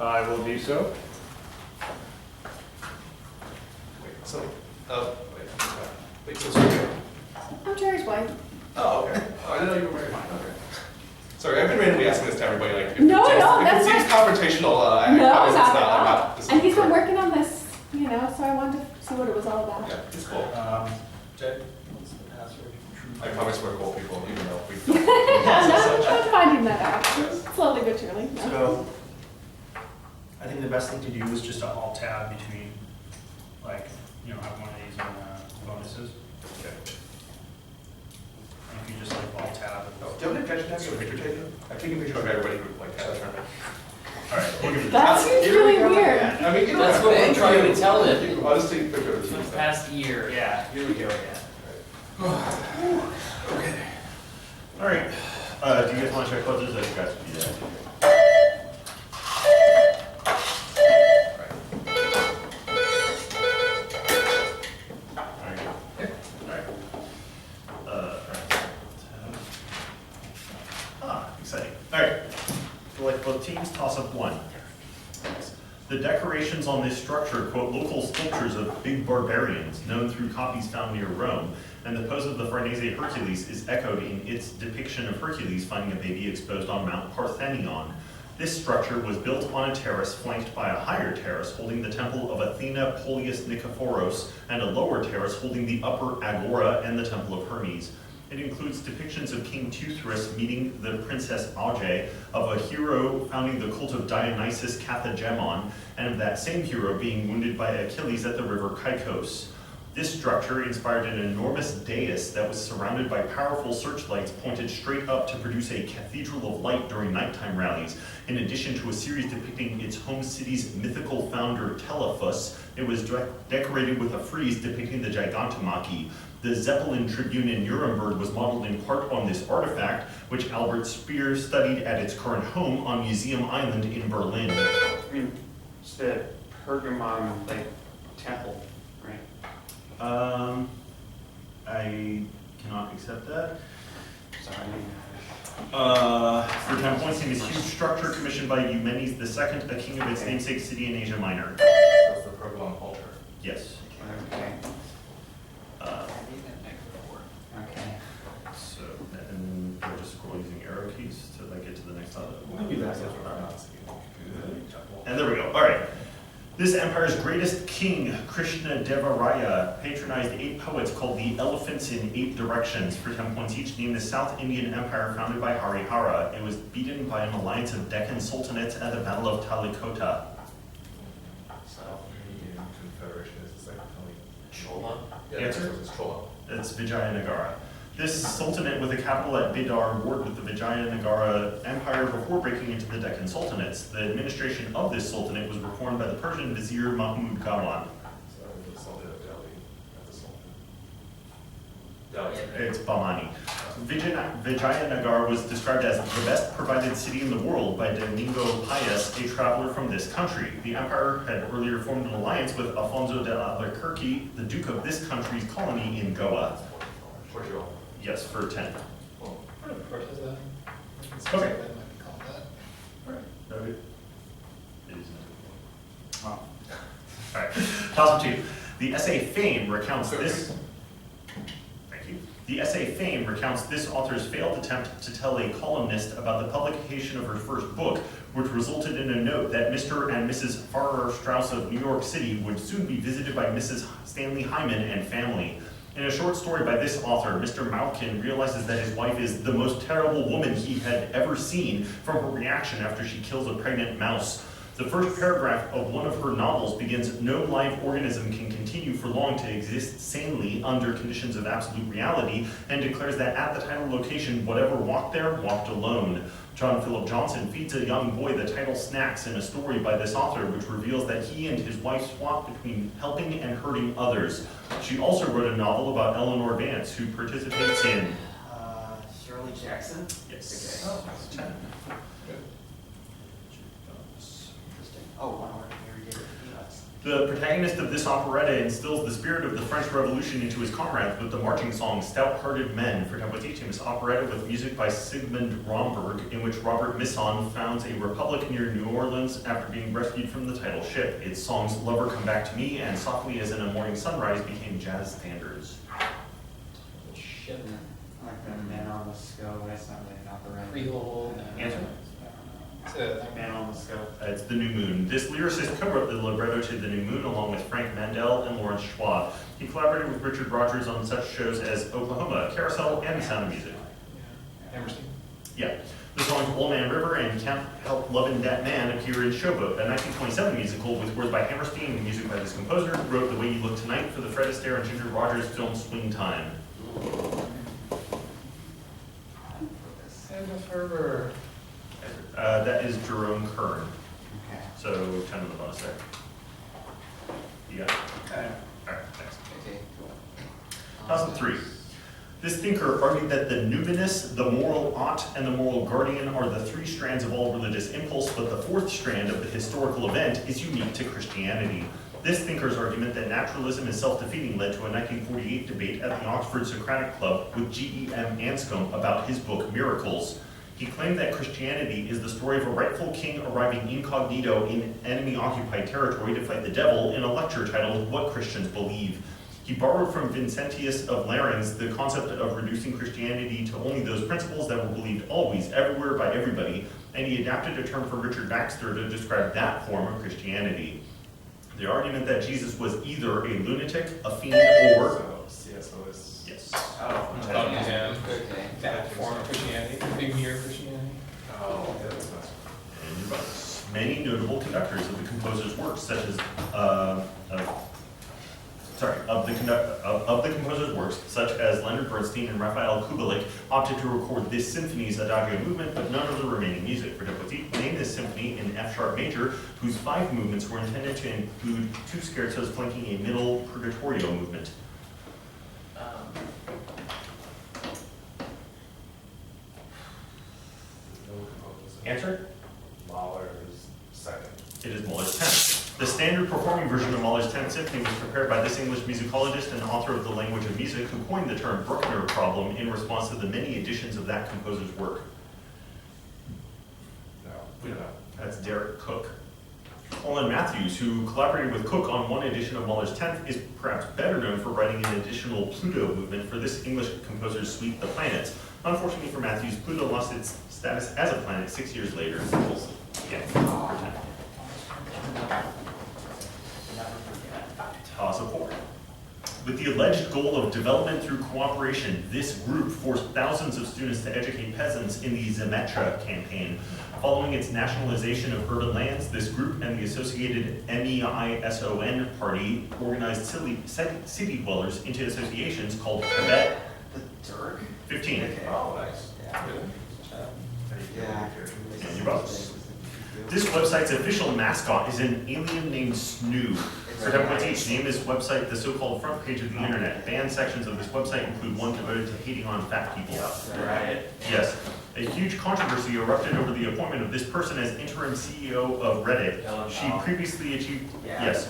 I will do so. Wait, so sorry. I'm Jerry's wife. Oh, okay. Oh, I didn't know you were married. Okay. Sorry, I've been randomly asking this to everybody, like, if No, it seems, no, if that's it seems confrontational, I No, promise not it's at not. I'm all. not. This And he's been is- working on this, so I wanted to see what it was all about. Yeah, it's cool. Jay, what's the password? I promise we're cool people, even though we I'm finding that out, Yes. slowly but surely. No. So, I think the best thing to do is just to alt tab between, like, have one of these on bonuses. Okay. And if you just like alt tab. Oh, do you have an intention to have a picture taken? I'm taking pictures of everybody who, like, has a tournament. All right, we'll give it. That seems really weird. I mean, you don't That's have what to. we're trying to tell them. I'll just take a picture of the For team. the past year, yeah, here we go again. All right, do you guys want to check clutches? I forgot to do that. All right. Exciting. All right, select both teams, toss up one. The decorations on this structure quote local sculptures of big barbarians, known through copies found near Rome, and the pose of the Farnese Hercules is echoed in its depiction of Hercules finding a baby exposed on Mount Parthenion. This structure was built on a terrace flanked by a higher terrace holding the temple of Athena Polius Nikephoros, and a lower terrace holding the upper Agora and the temple of Hermes. It includes depictions of King Teuthras meeting the Princess Auge, of a hero founding the cult of Dionysus Kathagemon, and of that same hero being wounded by Achilles at the river Caicos. This structure inspired an enormous dais that was surrounded by powerful searchlights pointed straight up to produce a cathedral of light during nighttime rallies. In addition to a series depicting its home city's mythical founder Telephus, it was decorated with a frieze depicting the Gigantomachy. The Zeppelin Tribune in Nuremberg was modeled in part on this artifact, which Albert Speer studied at its current home on Museum Island in Berlin. I mean, it's the Pergamon, like, temple, right? I cannot accept that. Sorry. For 10 points, in this huge structure commissioned by Eumenes II, a king of its namesake city in Asia Minor. That's the Pergamon culture. Yes. Okay. Uh, Okay. so, and then we'll just scroll using arrow keys to like get to the next level. We'll give you that. Good. And there we go. All right. This empire's greatest king, Krishna Deva Raya, patronized 8 poets called the Elephants in 8 Directions for 10 points each, named the South Indian Empire founded by Harihara. It was beaten by an alliance of Deccan sultanates at the Battle of Talikota. South Indian Confederation is the second only. Chola? Yeah, Answer? it's Chola. It's Vijayanagara. This sultanate with a capital at Bidar warred with the Vijayanagara Empire before breaking into the Deccan Sultanates. The administration of this sultanate was reformed by the Persian vizier Mahmud Gawan. So the Sultan of Delhi. That's the Sultan. Delhi. It's Bahmani. Vijayanagar was described as the best provided city in the world by Domingo Paez, a traveler from this country. The empire had earlier formed an alliance with Alfonso de Albuquerque, the duke of this country's colony in Goa. Portugal. Yes, for 10. Well, Okay. That might be called that. No, it is. Wow. All right, toss of 2. The essay Fame recounts this. Thank you. The essay Fame recounts this author's failed attempt to tell a columnist about the publication of her first book, which resulted in a note that Mr. and Mrs. Farrar Straus of New York City would soon be visited by Mrs. Stanley Hyman and family. In a short story by this author, Mr. Malkin realizes that his wife is the most terrible woman he had ever seen from her reaction after she kills a pregnant mouse. The first paragraph of one of her novels begins, "No live organism can continue for long to exist sanely under conditions of absolute reality," and declares that at the title location, whatever walked there, walked alone. John Philip Johnson feeds a young boy the title snacks in a story by this author, which reveals that he and his wife swap between helping and hurting others. She also wrote a novel about Eleanor Vance, who participates in... Shirley Jackson? Yes. Okay. That's 10. good. Interesting. Oh, 1 hour, here we go. Peanuts. The protagonist of this operetta instills the spirit of the French Revolution into his comrades with the marching song Stout-Hearted Men, for example, teaching this operetta with music by Sigmund Romberg, in which Robert Misson founds a republic near New Orleans after being rescued from the title ship. Its songs Lover Come Back to Me and Softly as in a Morning Sunrise became jazz standards. Shit. I like the Man on the Scope, that's not really an operetta. Freehold. Answer? Man on the Scope. It's The New Moon. This lyricist co-wrote the libretto to The New Moon along with Frank Mandel and Lawrence Schwab. He collaborated with Richard Rogers on such shows as Oklahoma, Carousel, and The Sound of Music. Hammerstein. Yeah. The songs Old Man River and Can't Help Lovin' That Man appear in Showboat, a 1927 musical with words by Hammerstein and music by this composer, who wrote The Way You Look Tonight for the Fred Astaire and Ginger Rogers film Swing Time. Sandra Ferber. That is Jerome Kern. Okay. So 10 on the bonus there. You got it? Okay. All right, thanks. Okay, cool. 2003. This thinker argued that the numinous, the moral ought, and the moral guardian are the three strands of all religious impulse, but the fourth strand of the historical event is unique to Christianity. This thinker's argument that naturalism is self-defeating led to a 1948 debate at the Oxford Socratic Club with G.E.M. Anscombe about his book Miracles. He claimed that Christianity is the story of a rightful king arriving incognito in enemy-occupied territory to fight the devil in a lecture titled What Christians Believe. He borrowed from Vincentius of Larens the concept of reducing Christianity to only those principles that were believed always, everywhere, by everybody, and he adapted a term from Richard Baxter to describe that form of Christianity. The argument that Jesus was either a lunatic, a fiend, or... So it's. Yes. Oh, Buckingham. okay. That form of Christianity, big mirror Christianity. Oh, yeah, that's nice. And your bonus. Many notable conductors of the composer's works, such as of the composer's works, such as Leonard Bernstein and Raphael Kubelik, opted to record this symphony's adagio movement, but none of the remaining music. For Debussy, named this symphony in F-sharp major, whose 5 movements were intended to include 2 scherzos flanking a middle purgatorio movement. No composers. Answer? Mahler's second. It is Mahler's 10th. The standard performing version of Mahler's 10th Symphony was prepared by this English musicologist and author of The Language of Music, who coined the term Bruckner problem in response to the many editions of that composer's work. No, we don't know. That's Derek Cook. Colin Matthews, who collaborated with Cook on one edition of Mahler's 10th, is perhaps better known for writing an additional Pluto movement for this English composer's suite, The Planets. Unfortunately for Matthews, Pluto lost its status as a planet 6 years later. Yeah, for 10. Toss a 4. With the alleged goal of development through cooperation, this group forced thousands of students to educate peasants in the Zemetra campaign. Following its nationalization of urban lands, this group and the associated MEISON party organized city dwellers into associations called Tibet The Dirk? 15. Okay. Oh, nice. Yeah. Yeah. And your bonus. This website's official mascot is an alien named Snoo. For WTH, name this website the so-called front page of the internet. Banned sections of this website include one devoted to hating on fat people. Right. Yes. A huge controversy erupted over the appointment of this person as interim CEO of Reddit. She previously achieved, yes.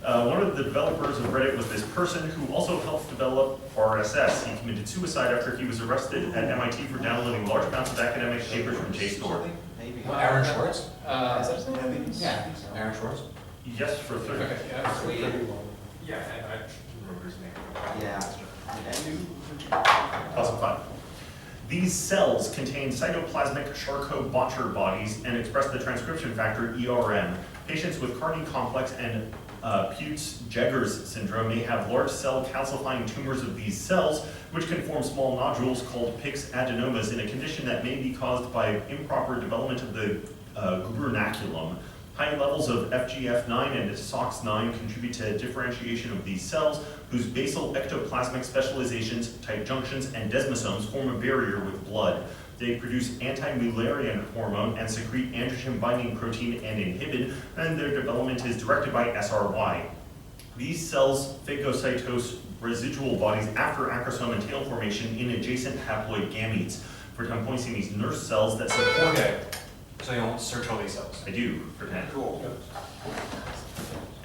One of the developers of Reddit was this person who also helped develop RSS. He committed suicide after he was arrested at MIT for downloading large amounts of academic papers from JSTOR. Maybe. Aaron Schwartz? Is that his name? Yeah, I think so. Aaron Schwartz? Yes, for 30. Okay, yeah. Sweet. Yeah, and I remember his name. Yeah. Puzzle 5. These cells contain cytoplasmic Charcot-Botcher bodies and express the transcription factor ERM. Patients with Carney complex and Peutz-Jeghers syndrome may have large cell calcifying tumors of these cells, which can form small nodules called Pick's adenomas in a condition that may be caused by improper development of the gubernaculum. High levels of FGF9 and SOX9 contribute to differentiation of these cells, whose basal ectoplasmic specializations, tight junctions, and desmosomes form a barrier with blood. They produce anti-Mullerian hormone and secrete androgen-binding protein and inhibin, and their development is directed by SRY. These cells phagocytose residual bodies after acrosome and tail formation in adjacent haploid gametes. For pointing these nurse cells that support Okay, so you won't search all these cells? I do, for 10. Cool.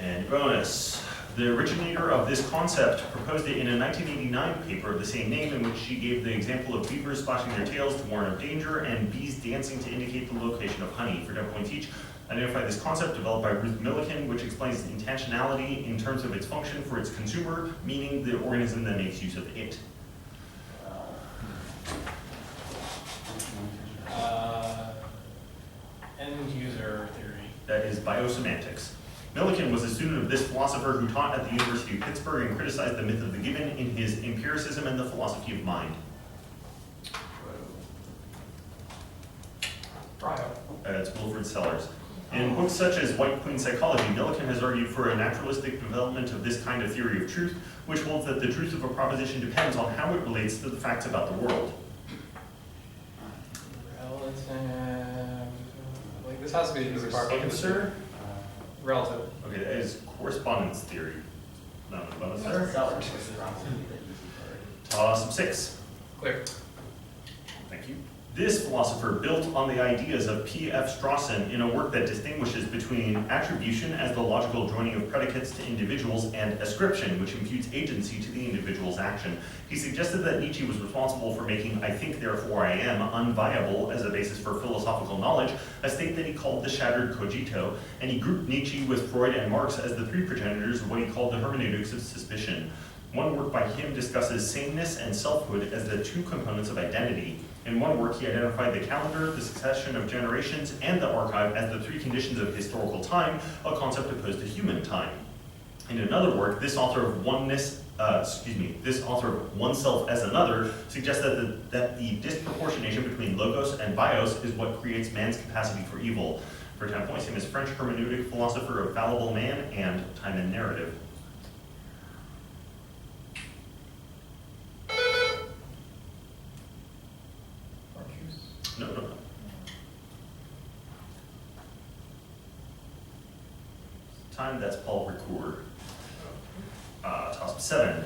And bonus. The originator of this concept proposed it in a 1989 paper of the same name, in which she gave the example of beavers splashing their tails to warn of danger and bees dancing to indicate the location of honey. For 10 points each, identify this concept developed by Ruth Milliken, which explains intentionality in terms of its function for its consumer, meaning the organism that makes use of it. End user theory. That is biosemantics. Milliken was a student of this philosopher who taught at the University of Pittsburgh and criticized the myth of the given in his Empiricism and the Philosophy of Mind. Ryle. It's Wilfrid Sellers. In books such as White Queen Psychology, Milliken has argued for a naturalistic development of this kind of theory of truth, which holds that the truth of a proposition depends on how it relates to the facts about the world. Relative. Like, this has to be the easy part. Answer? Relative. Okay, that is correspondence theory. Not a bonus there. Toss of 6. Clear. Thank you. This philosopher built on the ideas of P.F. Strawson in a work that distinguishes between attribution as the logical joining of predicates to individuals and ascription, which imputes agency to the individual's action. He suggested that Nietzsche was responsible for making "I think, therefore I am" unviable as a basis for philosophical knowledge, a state that he called the shattered cogito, and he grouped Nietzsche with Freud and Marx as the three progenitors of what he called the hermeneutics of suspicion. One work by him discusses sameness and selfhood as the two components of identity. In one work, he identified the calendar, the succession of generations, and the archive as the three conditions of historical time, a concept opposed to human time. In another work, this author of oneself as another suggests that the disproportionation between logos and bios is what creates man's capacity for evil. For 10 points, him is French hermeneutic philosopher of fallible man and time and narrative. No. Time, that's Paul Ricoeur. Toss of 7.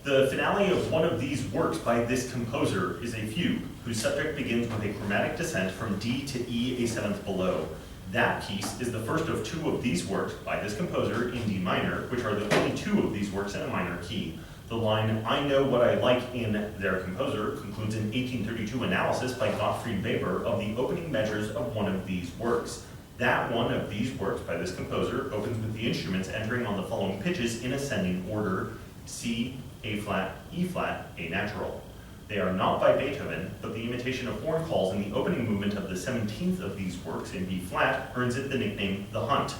The finale of one of these works by this composer is a fugue, whose subject begins with a chromatic descent from D to E a seventh below. That piece is the first of two of these works by this composer in D minor, which are the only two of these works in a minor key. The line, "I know what I like in their composer," concludes an 1832 analysis by Gottfried Weber of the opening measures of one of these works. That one of these works by this composer opens with the instruments entering on the following pitches in ascending order: C, A flat, E flat, A natural. They are not by Beethoven, but the imitation of horn calls in the opening movement of the 17th of these works in B flat earns it the nickname The Hunt.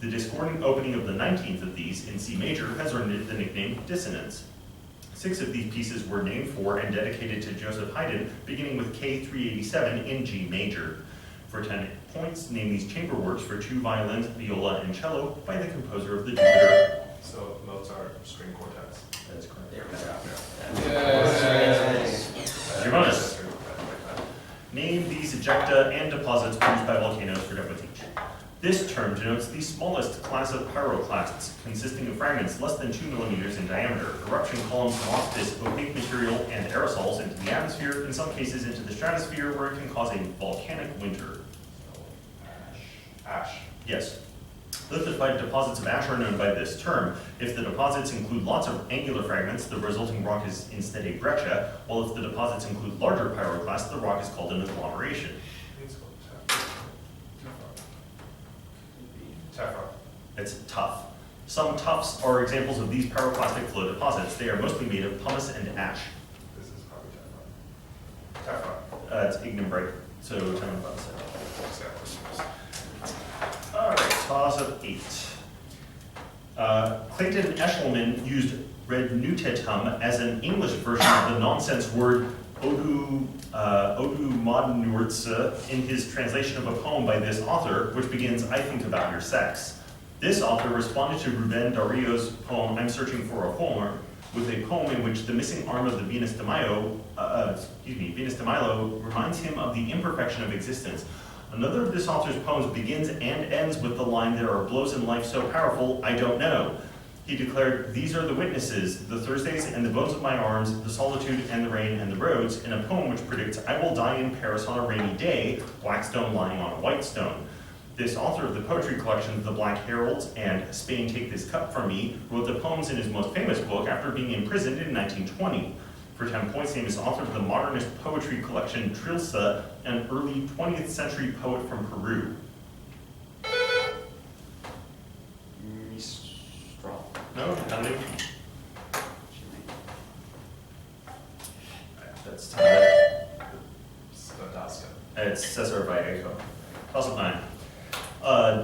The discordant opening of the 19th of these in C major has earned it the nickname Dissonance. 6 of these pieces were named for and dedicated to Joseph Haydn, beginning with K387 in G major. For 10 points, name these chamber works for 2 violins, viola, and cello by the composer of the Jupiter. So Mozart, string quartets. That is correct. There we go. Yes. Your bonus. Name these ejecta and deposits produced by volcanoes for Depoteach. This term denotes the smallest class of pyroclasts, consisting of fragments less than 2 millimeters in diameter. Eruption columns come off this opaque material and aerosols into the atmosphere, in some cases into the stratosphere, where it can cause a volcanic winter. Ash. Yes. Lithified deposits of ash are known by this term. If the deposits include lots of angular fragments, the resulting rock is instead a breccia, while if the deposits include larger pyroclasts, the rock is called an agglomeration. Tephra. It's tough. Some tuffs are examples of these pyroclastic flow deposits. They are mostly made of pumice and ash. This is probably Tephra. Tephra. It's ignimbrite, so tell me about that. Exactly. All right, toss of 8. Clayton Eshelman used rednutetum as an English version of the nonsense word odumadnurtse in his translation of a poem by this author, which begins, "I think about your sex." This author responded to Rubén Darío's poem, "I'm searching for a horn," with a poem in which the missing arm of the Venus de Milo reminds him of the imperfection of existence. Another of this author's poems begins and ends with the line, "There are blows in life so powerful, I don't know." He declared, "These are the witnesses, the Thursdays and the bones of my arms, the solitude and the rain and the roads," in a poem which predicts, "I will die in Paris on a rainy day, black stone lying on a white stone." This author of the poetry collections The Black Heralds and Spain Take This Cup From Me wrote the poems in his most famous book after being imprisoned in 1920. For 10 points, he is author of the modernist poetry collection Trilce, an early 20th century poet from Peru. Mistral. No, nothing. That's time. Skodowska. It's Cesar Vallejo. Toss of 9.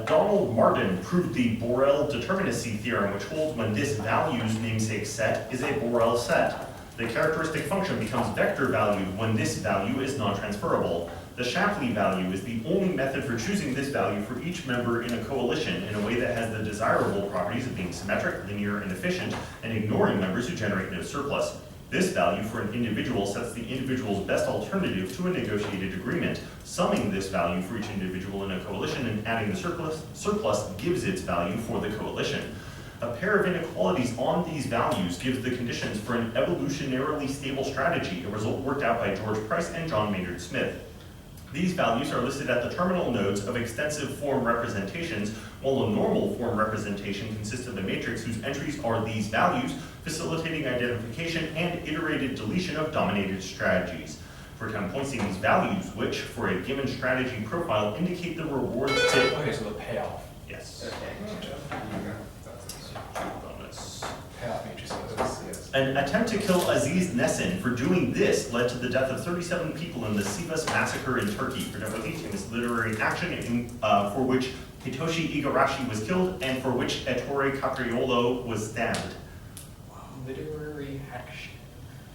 Donald Martin proved the Borel determinacy theorem, which holds when this value's namesake set is a Borel set. The characteristic function becomes vector valued when this value is non-transferable. The Shapley value is the only method for choosing this value for each member in a coalition in a way that has the desirable properties of being symmetric, linear, and efficient, and ignoring members who generate no surplus. This value for an individual sets the individual's best alternative to a negotiated agreement. Summing this value for each individual in a coalition and adding the surplus gives its value for the coalition. A pair of inequalities on these values gives the conditions for an evolutionarily stable strategy, a result worked out by George Price and John Maynard Smith. These values are listed at the terminal nodes of extensive form representations, while a normal form representation consists of a matrix whose entries are these values, facilitating identification and iterated deletion of dominated strategies. For 10 points, these values, which for a given strategy profile indicate the rewards to... Okay, so the payoff. Yes. Okay. Bonus. Payoff matrices. Yes. An attempt to kill Aziz Nesin for doing this led to the death of 37 people in the Sivas massacre in Turkey. For famous literary action for which Hitoshi Igarashi was killed and for which Ettore Capriolo was stabbed. Literary action.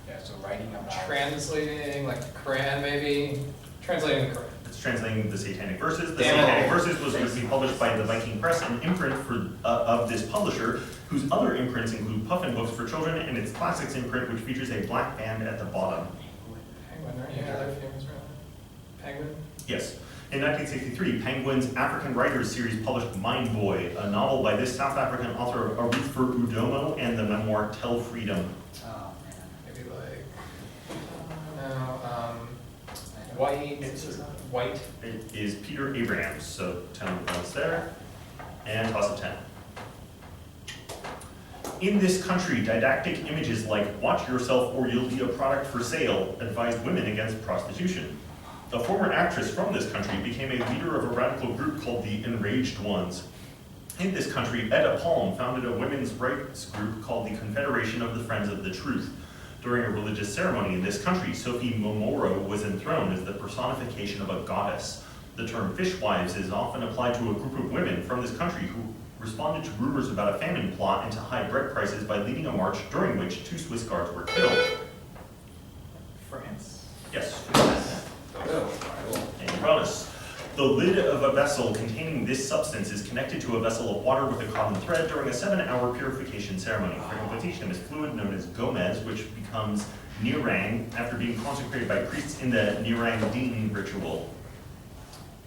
Yeah, so writing about. Translating, like the Quran maybe? Translating the Quran. It's translating the Satanic Verses. The Damn it. Satanic Verses was originally published by the Viking Press, an imprint of this publisher, whose other imprints include Puffin Books for Children and its Classics imprint, which features a black band at the bottom. Penguin, are any other famous right? Penguin? Yes. In 1963, Penguin's African Writers series published Mind Boy, a novel by this South African author Aretha Udomo, and the memoir Tell Freedom. Oh, man. Maybe like, White. It is Peter Abrahams, so 10 points there, and toss of 10. In this country, didactic images like "watch yourself or you'll be a product for sale" advise women against prostitution. A former actress from this country became a leader of a radical group called the Enraged Ones. In this country, Etta Palm founded a women's rights group called the Confederation of the Friends of the Truth. During a religious ceremony in this country, Sophie Momoro was enthroned as the personification of a goddess. The term fishwives is often applied to a group of women from this country who responded to rumors about a famine plot and to high bread prices by leading a march during which 2 Swiss guards were killed. France. Yes. Oh, And bonus. The lid of a vessel containing this substance is connected to a vessel of water with a cotton thread during a 7-hour purification ceremony. For completion, this fluid known as Gomez, which becomes Nirang after being consecrated by priests in the Nirang Din ritual.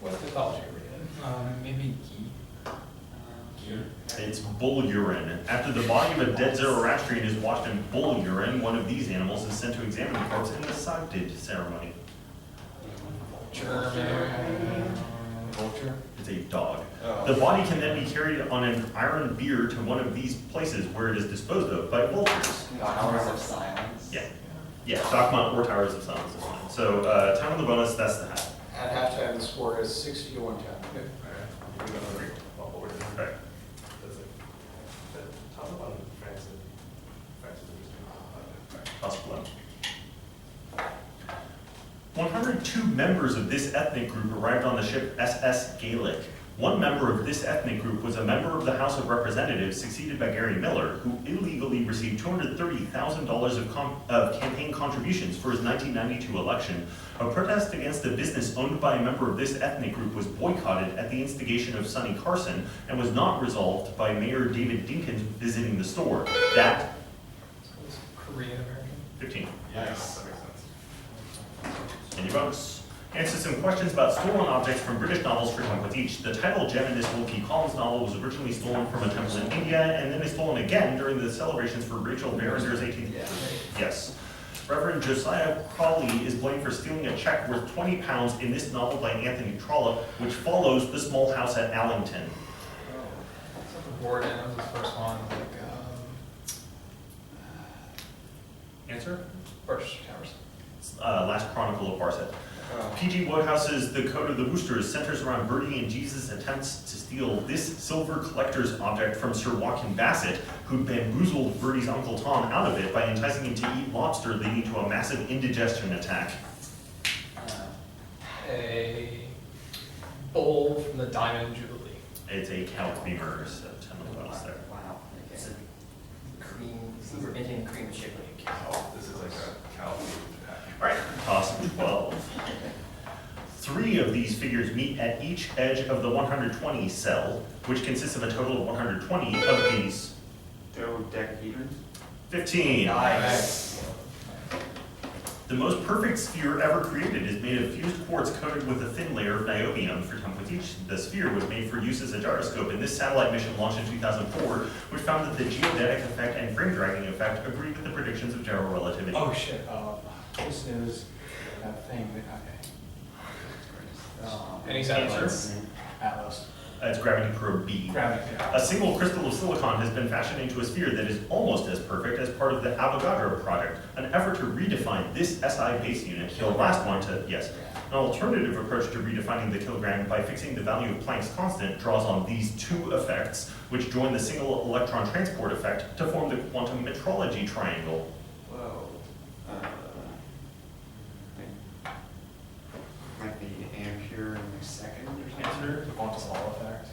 What mythology are we in? Maybe ghee. It's bull urine. After the body of a dead Zoroastrian is washed in bull urine, one of these animals is sent to examine the corpse in the Sagdid ceremony. German. Vulture? It's a dog. Oh. The body can then be carried on an iron bier to one of these places where it is disposed of by vultures. Hours of silence. Yeah. Yeah, Dogma or Towers of Silence is fine. So, 10 on the bonus, that's the hat. At halftime, the score is 60 to 110. Alright, you can go to the forward. Right. That's it. Talk about France is interesting. Possible. 102 members of this ethnic group arrived on the ship SS Gaelic. One member of this ethnic group was a member of the House of Representatives, succeeded by Gary Miller, who illegally received $230,000 of campaign contributions for his 1992 election. A protest against the business owned by a member of this ethnic group was boycotted at the instigation of Sonny Carson and was not resolved by Mayor David Dinkins visiting the store. That, Korean American. 15. Yes, that makes sense. Any bonus? Answer some questions about stolen objects from British novels for Temple each. The title gem in this Wilkie Collins novel was originally stolen from a temple in India and then is stolen again during the celebrations for Rachel Berenger's 18th birthday. Yes. Reverend Josiah Crawley is blamed for stealing a check worth 20 pounds in this novel by Anthony Trollope, which follows The Small House at Allington. So the Warden was the first one, like, Answer? Birch Towers. Last Chronicle of Barset. P.G. Wodehouse's The Code of the Woosters centers around Bertie and Jesus' attempts to steal this silver collector's object from Sir Joaquin Bassett, who bamboozled Bertie's Uncle Tom out of it by enticing him to eat lobster, leading to a massive indigestion attack. A bowl from the Diamond Jubilee. It's a cow creamer, so 10 of those there. Wow, okay. Cream, we're making cream shaped like a cow. This is like a cow food pack. All right, toss of 12. 3 of these figures meet at each edge of the 120 cell, which consists of a total of 120 of these. Dodecahedron? 15. Nice. The most perfect sphere ever created is made of fused quartz coated with a thin layer of niobium for 10 points each. The sphere was made for use as a gyroscope in this satellite mission launched in 2004, which found that the geodetic effect and frame dragging effect agreed with the predictions of general relativity. Oh shit, this is that thing, okay. Any satellites? Atlas. It's gravity probe B. Gravity, yeah. A single crystal of silicon has been fashioned into a sphere that is almost as perfect as part of the Avogadro project, an effort to redefine this SI base unit. The last one to, yes. An alternative approach to redefining the kilogram by fixing the value of Planck's constant draws on these 2 effects, which join the single electron transport effect to form the quantum metrology triangle. Whoa. Might be ampere in a second or something. The quantum Hall effect.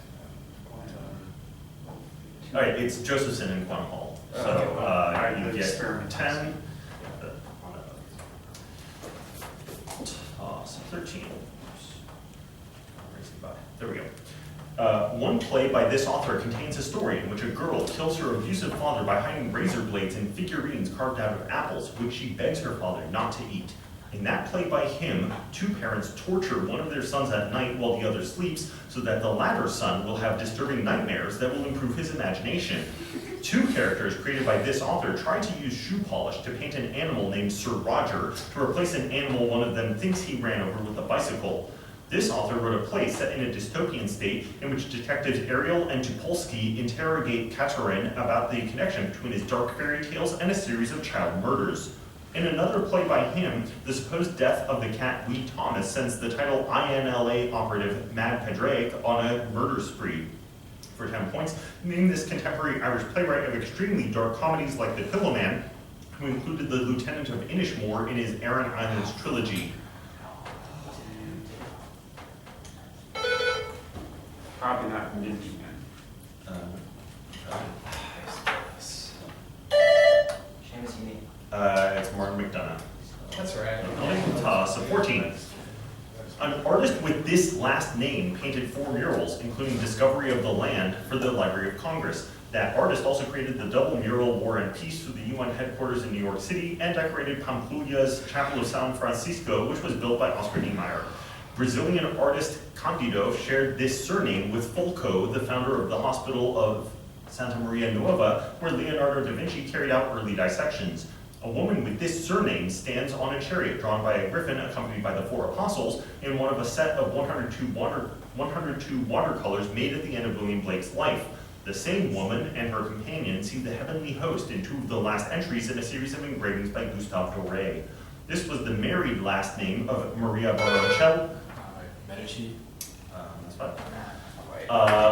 All right, it's Josephson and quantum Hall. So Okay, you the get experiment. 10. Toss 13. There we go. One play by this author contains a story in which a girl kills her abusive father by hiding razor blades in figurines carved out of apples, which she begs her father not to eat. In that play by him, 2 parents torture one of their sons at night while the other sleeps, so that the latter son will have disturbing nightmares that will improve his imagination. 2 characters created by this author tried to use shoe polish to paint an animal named Sir Roger to replace an animal one of them thinks he ran over with a bicycle. This author wrote a play set in a dystopian state in which detectives Ariel and Tupolsky interrogate Katarin about the connection between his dark fairy tales and a series of child murders. In another play by him, the supposed death of the cat Wee Thomas sends the title INLA operative Mad Padraig on a murder spree. For 10 points, name this contemporary Irish playwright of extremely dark comedies like The Pillowman, who included the Lieutenant of Inishmore in his Aran Islands trilogy. Probably not Mindy then. Seamus Heaney. It's Martin McDonough. That's right. Toss of 14. An artist with this last name painted 4 murals, including Discovery of the Land, for the Library of Congress. That artist also created the double mural War and Peace for the UN headquarters in New York City and decorated Pampulha's Chapel of San Francisco, which was built by Oscar Niemeyer. Brazilian artist Candido shared this surname with Fulco, the founder of the Hospital of Santa Maria Nuova, where Leonardo da Vinci carried out early dissections. A woman with this surname stands on a chariot drawn by a griffin accompanied by the 4 apostles in one of a set of 102 watercolors made at the end of William Blake's life. The same woman and her companion see the heavenly host in 2 of the last entries in a series of engravings by Gustave Doré. This was the married last name of Maria Baroncelli. Medici. That's fine.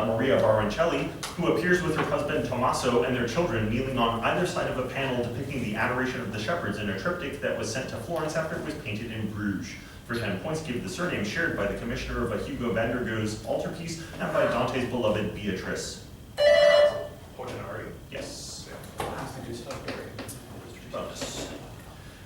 Maria Baroncelli, who appears with her husband Tommaso and their children kneeling on either side of a panel depicting the adoration of the shepherds in a triptych that was sent to Florence after it was painted in Bruges. For 10 points, give the surname shared by the commissioner of a Hugo van der Goes altarpiece and by Dante's beloved Beatrice. Portinari? Yes. Yeah. Bonus.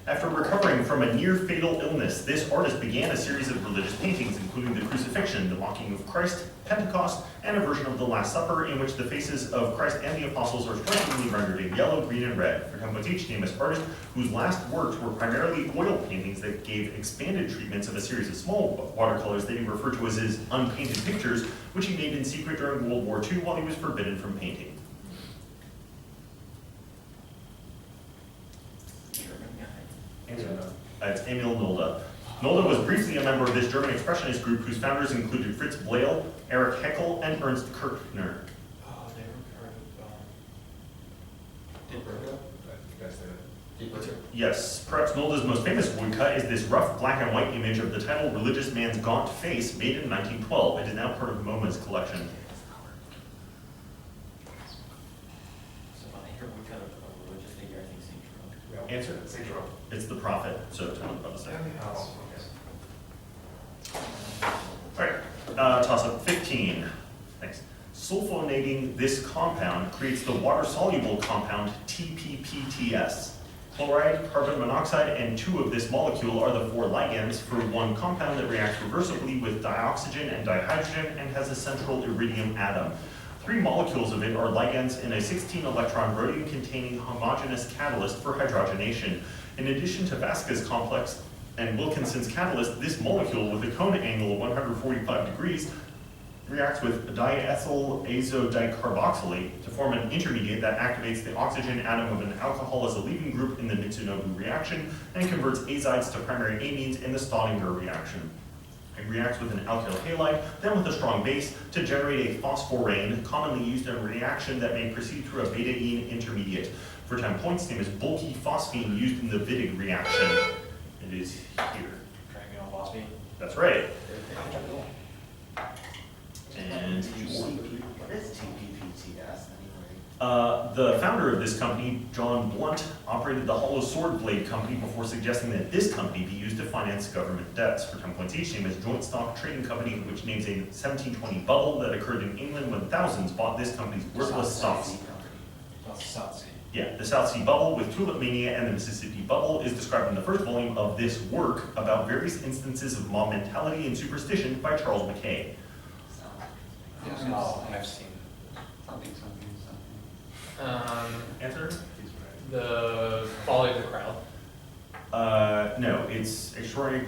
After recovering from a near-fatal illness, this artist began a series of religious paintings, including the Crucifixion, the Mocking of Christ, Pentecost, and a version of the Last Supper in which the faces of Christ and the apostles are strikingly rendered in yellow, green, and red. For example, each famous artist whose last works were primarily oil paintings that gave expanded treatments of a series of small watercolors that he referred to as his unpainted pictures, which he made in secret during World War II while he was forbidden from painting. It's Emil Nolde. Nolde was briefly a member of this German expressionist group whose founders included Fritz Bleyl, Erich Heckel, and Ernst Kirchner. Oh, never heard of Deep Burger? You guys did it. Deep Burger? Yes, perhaps Nolde's most famous woodcut is this rough black and white image of the title Religious Man's Gaunt Face, made in 1912. It is now part of MoMA's collection. So when I hear woodcut of a religious figure, I think Saint Jerome. Answer? Saint Jerome. It's the prophet, so tell me about the second. Oh, Alright, toss up 15. Thanks. Sulfonating this compound creates the water-soluble compound TPPTS. Chloride, carbon monoxide, and 2 of this molecule are the 4 ligands for one compound that reacts reversibly with dioxygen and dihydrogen and has a central iridium atom. 3 molecules of it are ligands in a 16-electron rhodium-containing homogeneous catalyst for hydrogenation. In addition to Vaska's complex and Wilkinson's catalyst, this molecule with a cone angle of 145 degrees reacts with diethyl azodicarboxylate to form an intermediate that activates the oxygen atom of an alcohol as a leaving group in the Mitsunobu reaction and converts azides to primary amines in the Staudinger reaction. It reacts with an alkyl halide, then with a strong base, to generate a phosphorane, commonly used in a reaction that may proceed through a betaine intermediate. For 10 points, name is bulky phosphine used in the Wittig reaction. It is here. Trigonal phosphine. That's right. And What is TPPTS anyway? the founder of this company, John Blunt, operated the Hollow Sword Blade Company before suggesting that this company be used to finance government debts. For 10 points each, name is Joint Stock Trading Company, which names a 1720 bubble that occurred in England when thousands bought this company's worthless stocks. That's the South Sea. Yeah, the South Sea Bubble with Tulip Mania and the Mississippi Bubble is described in the first volume of this work about various instances of mob mentality and superstition by Charles Mackay. Oh, and I've seen. Something. Answer? The Folly of the Crowd. No, it's Extraordinary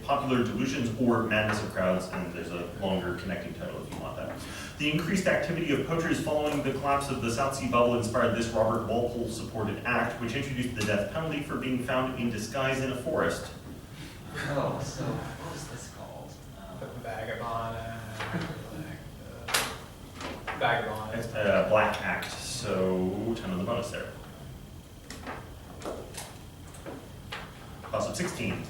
Popular Delusions or Madness of Crowds, and there's a longer connecting title if you want that. The increased activity of poachers following the collapse of the South Sea Bubble inspired this Robert Walpole-supported act, which introduced the death penalty for being found in disguise in a forest. Oh, so what was this called? Vagabond. Vagabond. It's a black act, so 10 on the bonus there. Toss of 16.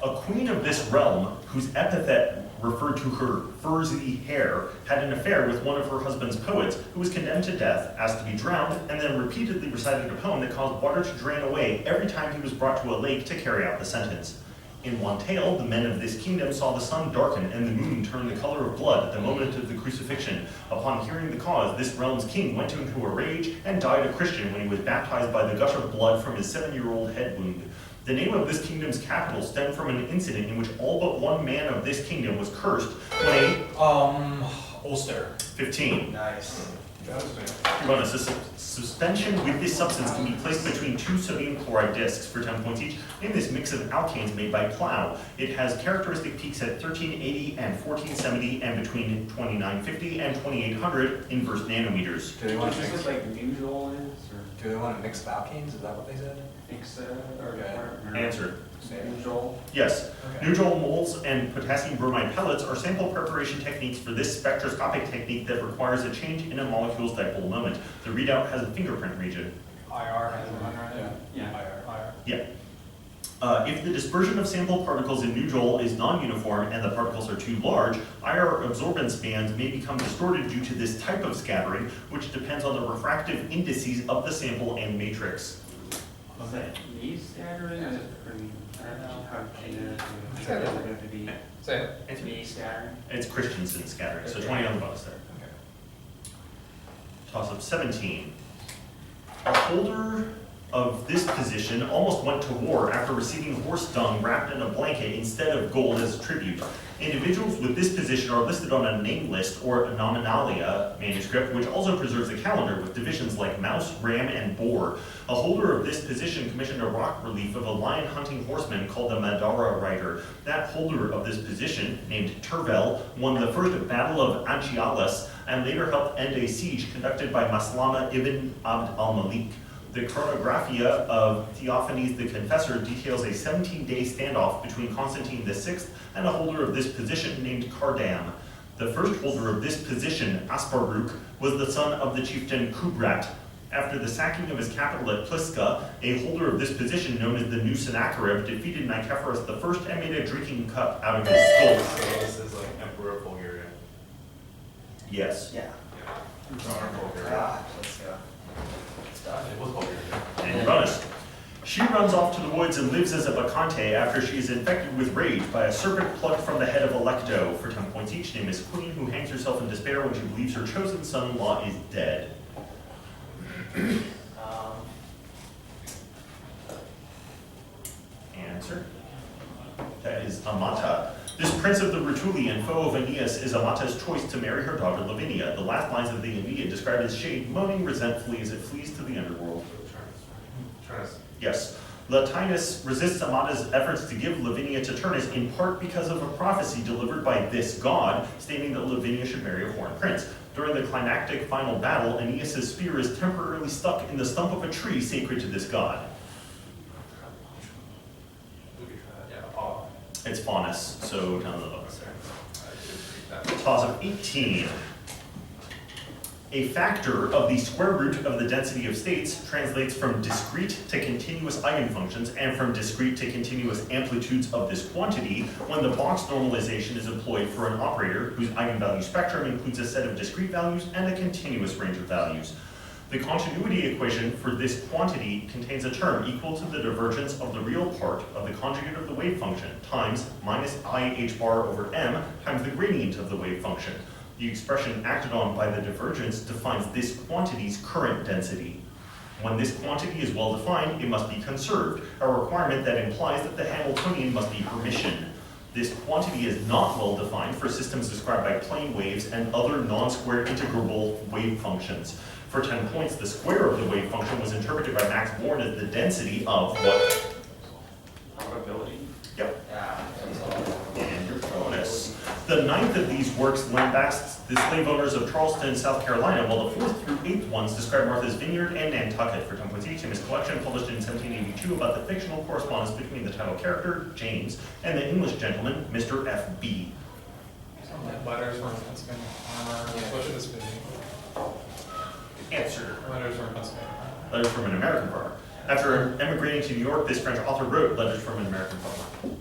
A queen of this realm, whose epithet referred to her furzy hair, had an affair with one of her husband's poets, who was condemned to death, asked to be drowned, and then repeatedly recited a poem that caused water to drain away every time he was brought to a lake to carry out the sentence. In one tale, the men of this kingdom saw the sun darken and the moon turn the color of blood at the moment of the crucifixion. Upon hearing the cause, this realm's king went into a rage and died a Christian when he was baptized by the gush of blood from his 7-year-old head wound. The name of this kingdom's capital stemmed from an incident in which all but one man of this kingdom was cursed when Ulster. 15. Nice. Bonus. A suspension with this substance can be placed between 2 sodium chloride discs for 10 points each in this mix of alkanes made by Plow. It has characteristic peaks at 1380 and 1470 and between 2950 and 2800 inverse nanometers. Do they want to Is mix? this like usual is, or Do they want to mix alkanes? Is that what they said? mix or? Okay. Answer. Usual? Yes. Okay. Neutral moles and potassium bromide pellets are sample preparation techniques for this spectroscopic technique that requires a change in a molecule's dipole moment. The readout has a fingerprint region. IR has one, right? Yeah. IR. Yeah. If the dispersion of sample particles in Nujol is non-uniform and the particles are too large, IR absorbance bands may become distorted due to this type of scattering, which depends on the refractive indices of the sample and matrix. Was that me scattering? I don't know how to change it. Sure. Does it have to be Say it. It's me scattering? It's Christensen scattering, so Okay. 20 on the bonus there. Okay. Toss up 17. A holder of this position almost went to war after receiving horse dung wrapped in a blanket instead of gold as tribute. Individuals with this position are listed on a name list or a nominalia manuscript, which also preserves a calendar with divisions like mouse, ram, and boar. A holder of this position commissioned a rock relief of a lion hunting horseman called the Madara Rider. That holder of this position, named Tervel, won the first battle of Anchialis and later helped end a siege conducted by Maslama ibn Abd al-Malik. The Chronographia of Theophanes the Confessor details a 17-day standoff between Constantine VI and a holder of this position named Cardam. The first holder of this position, Asparuk, was the son of the chieftain Kubrat. After the sacking of his capital at Pliska, a holder of this position known as the new Sennacherib defeated Nicephorus I and made a drinking cup out of his skull. So this is like Emperor of Bulgaria. Yes. Yeah. Emperor of Bulgaria. Ah, let's go. Stuff. It was Bulgaria. And you're honest. She runs off to the woods and lives as a Bacchante after she is infected with rage by a serpent plucked from the head of Alecto. For 10 points each, named as Queen, who hangs herself in despair when she believes her chosen son-in-law is dead. Answer. That is Amata. This prince of the Rutuli and foe of Aeneas is Amata's choice to marry her daughter Lavinia. The last lines of the Aeneid describe his shade moaning resentfully as it flees to the underworld. Turnus. Yes. Latinus resists Amata's efforts to give Lavinia to Turnus in part because of a prophecy delivered by this god, stating that Lavinia should marry a foreign prince. During the climactic final battle, Aeneas' spear is temporarily stuck in the stump of a tree sacred to this god. Yeah, Apollo. It's Faunus, so down the lowest there. I did read that. Toss of 18. A factor of the square root of the density of states translates from discrete to continuous eigenfunctions and from discrete to continuous amplitudes of this quantity when the box normalization is employed for an operator whose eigenvalue spectrum includes a set of discrete values and a continuous range of values. The continuity equation for this quantity contains a term equal to the divergence of the real part of the conjugate of the wave function times minus I h bar over m times the gradient of the wave function. The expression acted on by the divergence defines this quantity's current density. When this quantity is well defined, it must be conserved, a requirement that implies that the Hamiltonian must be Hermitian. This quantity is not well defined for systems described by plane waves and other non-square integrable wave functions. For 10 points, the square of the wave function was interpreted by Max Born as the density of what? Probability. Yep. Yeah, that's all. And your bonus. The ninth of these works lambasts the slave owners of Charleston, South Carolina, while the fourth through eighth ones describe Martha's Vineyard and Nantucket. For 10 points each, in his collection published in 1782 about the fictional correspondence between the title character, James, and the English gentleman, Mr. F.B. Some like letters from Pennsylvania farmer, what should this be? Answer. Letters from Pennsylvania farmer. Letters from an American farmer. After emigrating to New York, this French author wrote Letters from an American Farmer.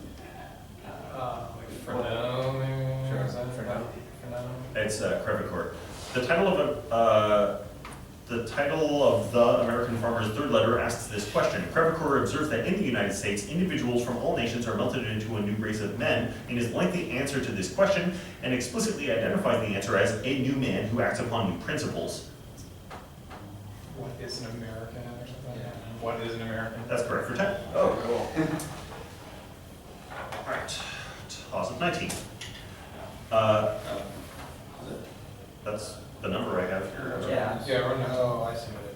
Like Fernand, maybe? Sure, Is that Fernand. Fernand? It's Crevecoeur. The title of the American Farmer's third letter asks this question. Crevecoeur observes that in the United States, individuals from all nations are melted into a new race of men. In his lengthy answer to this question, and explicitly identifies the answer as a new man who acts upon new principles. What is an American or something? Yeah. What is an American? That's correct for 10. Oh, cool. All right, toss of 19. That's the number I have here. Yeah. Yeah, right now. Oh, I see what it.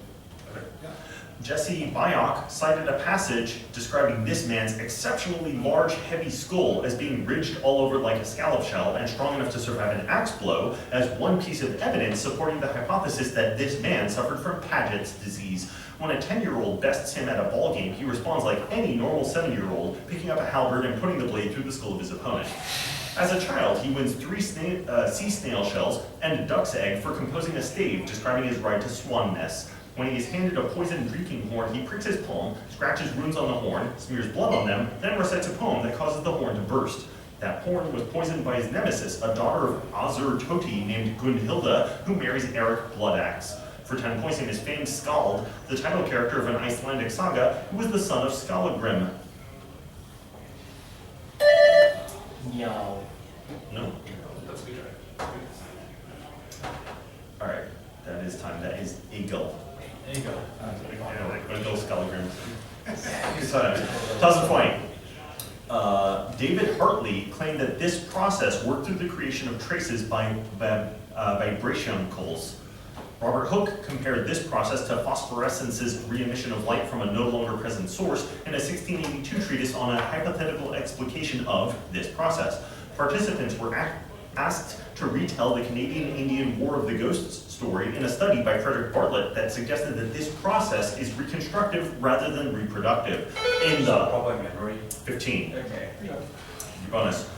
Jesse Byock cited a passage describing this man's exceptionally large, heavy skull as being ridged all over like a scallop shell and strong enough to survive an axe blow as one piece of evidence supporting the hypothesis that this man suffered from Paget's disease. When a 10-year-old bests him at a ball game, he responds like any normal 7-year-old, picking up a halberd and putting the blade through the skull of his opponent. As a child, he wins 3 sea snail shells and a duck's egg for composing a stave describing his ride to Swanness. When he is handed a poisoned drinking horn, he pricks his palm, scratches runes on the horn, smears blood on them, then recites a poem that causes the horn to burst. That horn was poisoned by his nemesis, a daughter of Azur Toti named Gunhilda, who marries Eric Bloodaxe. For 10 points in his famed Skald, the title character of an Icelandic saga, who was the son of Skallagrim. No. No? That's a good try. All right, that is time. That is Egil. There you go. Yeah, like Gunhilda Skallagrim. Toss a point. David Hartley claimed that this process worked through the creation of traces by vibrationicals. Robert Hooke compared this process to phosphorescence's re-emission of light from a no longer present source in a 1682 treatise on a hypothetical explication of this process. Participants were asked to retell the Canadian Indian War of the Ghosts story in a study by Frederick Bartlett that suggested that this process is reconstructive rather than reproductive. In the Public memory. 15. Okay. Bonus.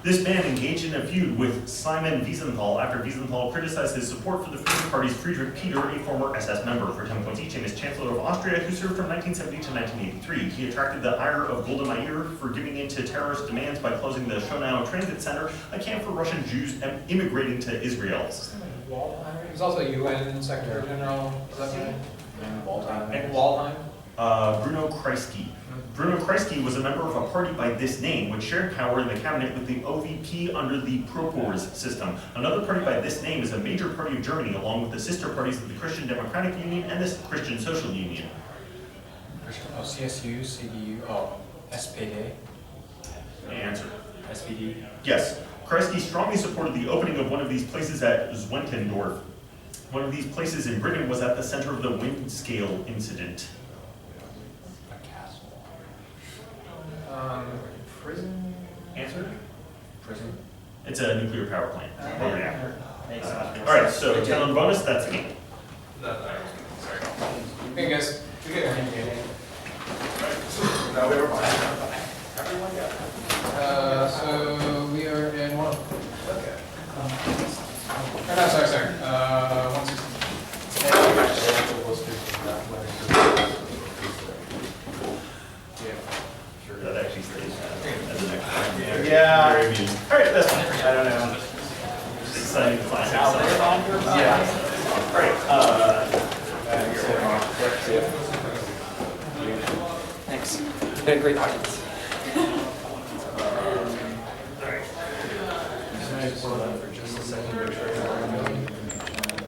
This man engaged in a feud with Simon Wiesenthal after Wiesenthal criticized his support for the Freedom Party's Friedrich Peter, a former SS member, for 10 points each, and is Chancellor of Austria, who served from 1970 to 1983. He attracted the ire of Golda Meir for giving in to terrorist demands by closing the Schonau Transit Center, a camp for Russian Jews immigrating to Israel. Waldheim? He was also UN Secretary General. Is that right? And Waldheim. And Waldheim? Bruno Kreisky. Bruno Kreisky was a member of a party by this name, which shared power in the cabinet with the OVP under the Propors system. Another party by this name is a major party of Germany, along with the sister parties of the Christian Democratic Union and the Christian Social Union. Oh, CSU, CDU, oh, SPD. Answer. SPD. Yes. Kreisky strongly supported the opening of one of these places at Zwentendorf. One of these places in Britain was at the center of the wind scale incident. A castle. Prison? Answer? Prison. It's a nuclear power plant. Or reactor. Makes sense. All right, so 10 on bonus, that's the game. Sorry. Hey guys, we get our hand game. No, we were fine. Everyone got it. So we are in one. Okay. Oh, no, sorry. 160. That actually stays as an extra. Yeah. Very amusing. All right, that's fine. I don't know. Just exciting classic Now, stuff. they're on your side. Yeah. All right, Thanks. Been a great audience. Can I just hold on for just a second, make sure